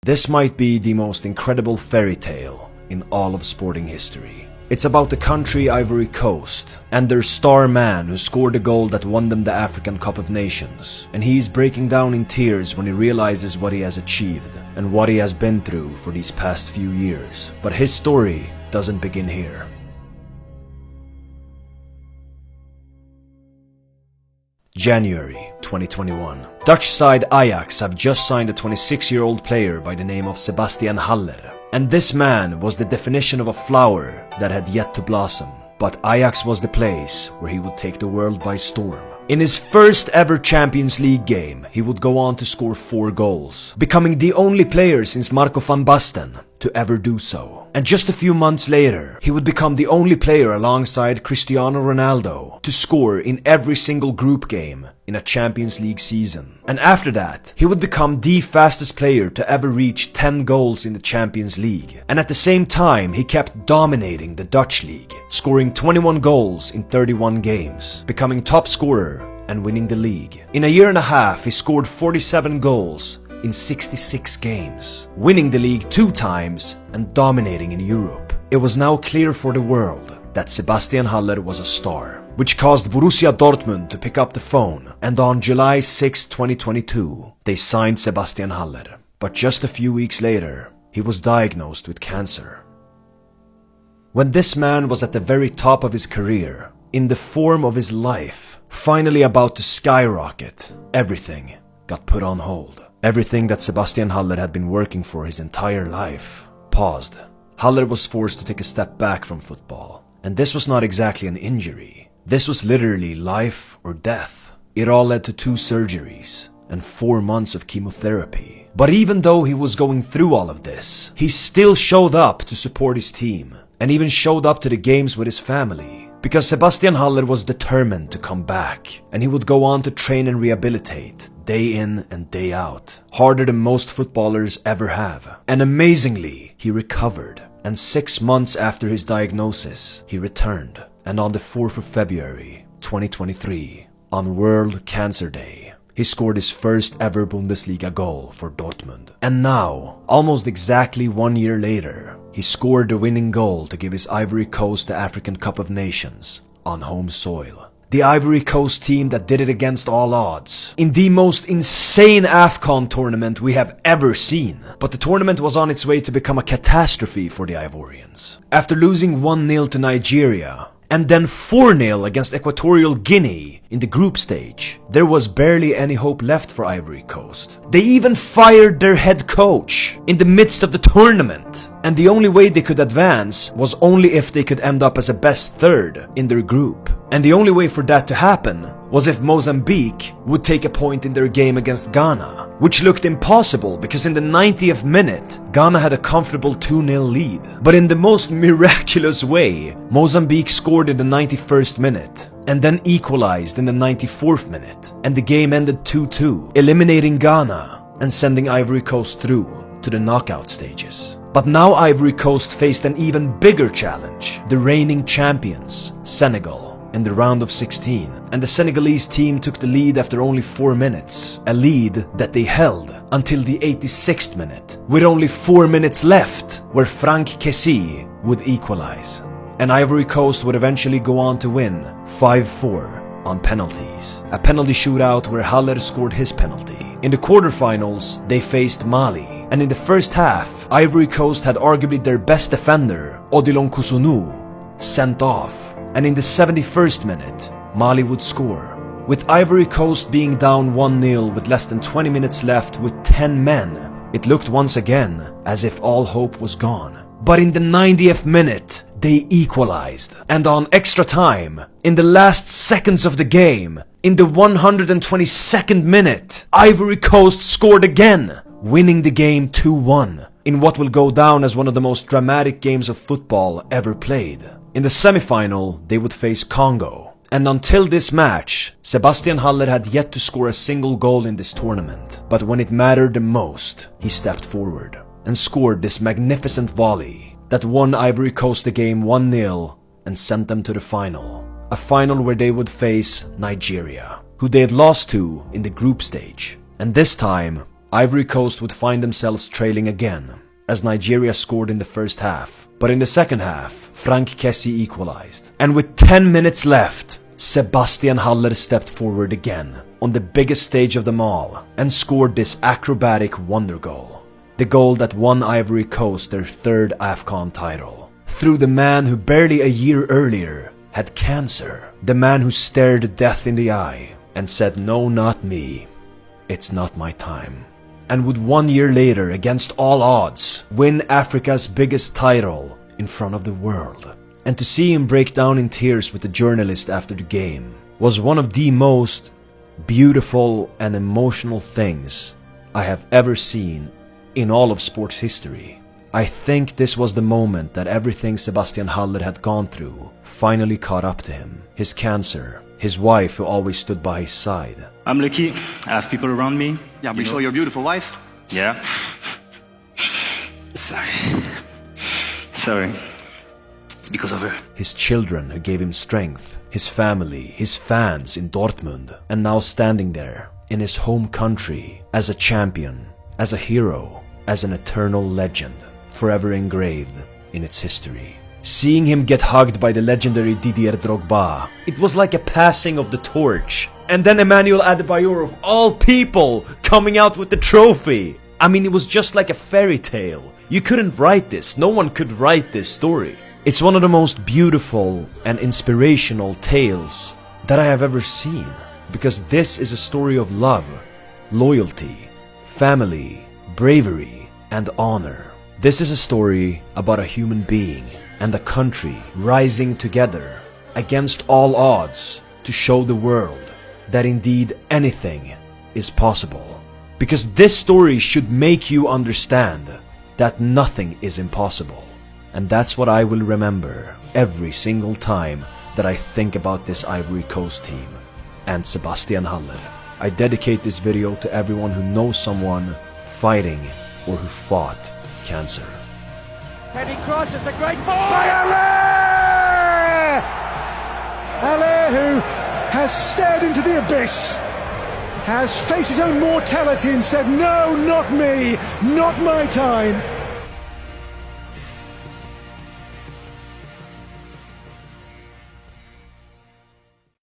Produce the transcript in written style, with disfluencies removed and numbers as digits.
This might be the most incredible fairy tale in all of sporting history. It's about the country Ivory Coast and their star man who scored the goal that won them the African Cup of Nations. And he's breaking down in tears when he realizes what he has achieved and what he has been through for these past few years. But his story doesn't begin here. January 2021. Dutch side Ajax have just signed a 26-year-old player by the name of Sebastian Haller. And this man was the definition of a flower that had yet to blossom. But Ajax was the place where he would take the world by storm. In his first ever Champions League game, he would go on to score 4 goals, becoming the only player since Marco van Basten to ever do so. And just a few months later, he would become the only player alongside Cristiano Ronaldo to score in every single group game in a Champions League season. And after that, he would become the fastest player to ever reach 10 goals in the Champions League. And at the same time, he kept dominating the Dutch league, scoring 21 goals in 31 games, becoming top scorer and winning the league. In a year and a half, he scored 47 goals in 66 games, winning the league 2 times and dominating in Europe. It was now clear for the world that Sebastian Haller was a star, which caused Borussia Dortmund to pick up the phone, and on July 6, 2022, they signed Sebastian Haller. But just a few weeks later, he was diagnosed with cancer. When this man was at the very top of his career, in the form of his life, finally about to skyrocket, everything got put on hold. Everything that Sebastian Haller had been working for his entire life paused. Haller was forced to take a step back from football. And this was not exactly an injury. This was literally life or death. It all led to 2 surgeries and 4 months of chemotherapy. But even though he was going through all of this, he still showed up to support his team and even showed up to the games with his family. Because Sebastian Haller was determined to come back, and he would go on to train and rehabilitate day in and day out, harder than most footballers ever have. And amazingly, he recovered. And 6 months after his diagnosis, he returned. And on the 4th of February, 2023, on World Cancer Day, he scored his first ever Bundesliga goal for Dortmund. And now, almost exactly 1 year later, he scored the winning goal to give his Ivory Coast the African Cup of Nations on home soil. The Ivory Coast team that did it against all odds, in the most insane AFCON tournament we have ever seen. But the tournament was on its way to become a catastrophe for the Ivorians. After losing 1-0 to Nigeria, and then 4-0 against Equatorial Guinea in the group stage, there was barely any hope left for Ivory Coast. They even fired their head coach in the midst of the tournament. And the only way they could advance was only if they could end up as a best third in their group. And the only way for that to happen was if Mozambique would take a point in their game against Ghana, which looked impossible because in the 90th minute, Ghana had a comfortable 2-0 lead. But in the most miraculous way, Mozambique scored in the 91st minute and then equalized in the 94th minute, and the game ended 2-2, eliminating Ghana and sending Ivory Coast through to the knockout stages. But now Ivory Coast faced an even bigger challenge, the reigning champions, Senegal, in the round of 16, and the Senegalese team took the lead after only 4 minutes, a lead that they held until the 86th minute, with only 4 minutes left, where Franck Kessie would equalize. And Ivory Coast would eventually go on to win 5-4 on penalties, a penalty shootout where Haller scored his penalty. In the quarterfinals, they faced Mali, and in the first half, Ivory Coast had arguably their best defender, Odilon Kusunu, sent off. And in the 71st minute, Mali would score. With Ivory Coast being down 1-0 with less than 20 minutes left with 10 men, it looked once again as if all hope was gone. But in the 90th minute, they equalized. And on extra time, in the last seconds of the game, in the 122nd minute, Ivory Coast scored again, winning the game 2-1 in what will go down as one of the most dramatic games of football ever played. In the semi-final, they would face Congo. And until this match, Sebastian Haller had yet to score a single goal in this tournament. But when it mattered the most, he stepped forward and scored this magnificent volley that won Ivory Coast the game 1-0 and sent them to the final. A final where they would face Nigeria, who they had lost to in the group stage. And this time, Ivory Coast would find themselves trailing again, as Nigeria scored in the first half. But in the second half, Frank Kessie equalized. And with 10 minutes left, Sebastian Haller stepped forward again, on the biggest stage of them all, and scored this acrobatic wonder goal. The goal that won Ivory Coast their third AFCON title. Through the man who barely a year earlier had cancer. The man who stared death in the eye and said, "No, not me. It's not my time." And would 1 year later, against all odds, win Africa's biggest title in front of the world. And to see him break down in tears with the journalist after the game was one of the most beautiful and emotional things I have ever seen in all of sports history. I think this was the moment that everything Sebastian Haller had gone through finally caught up to him. His cancer, his wife who always stood by his side. I'm lucky, I have people around me. Yeah, we saw your beautiful wife. Yeah. Sorry. It's because of her. His children who gave him strength, his family, his fans in Dortmund, and now standing there in his home country as a champion, as a hero, as an eternal legend, forever engraved in its history. Seeing him get hugged by the legendary Didier Drogba, it was like a passing of the torch. And then Emmanuel Adebayor of all people coming out with the trophy. I mean, it was just like a fairy tale. You couldn't write this, no one could write this story. It's one of the most beautiful and inspirational tales that I have ever seen. Because this is a story of love, loyalty, family, bravery, and honor. This is a story about a human being and a country rising together against all odds to show the world that indeed anything is possible. Because this story should make you understand that nothing is impossible. And that's what I will remember every single time that I think about this Ivory Coast team and Sebastian Haller. I dedicate this video to everyone who knows someone fighting or who fought cancer. Heading cross, it's a great ball! By Haller! Haller, who has stared into the abyss, has faced his own mortality and said, "No, not me, not my time."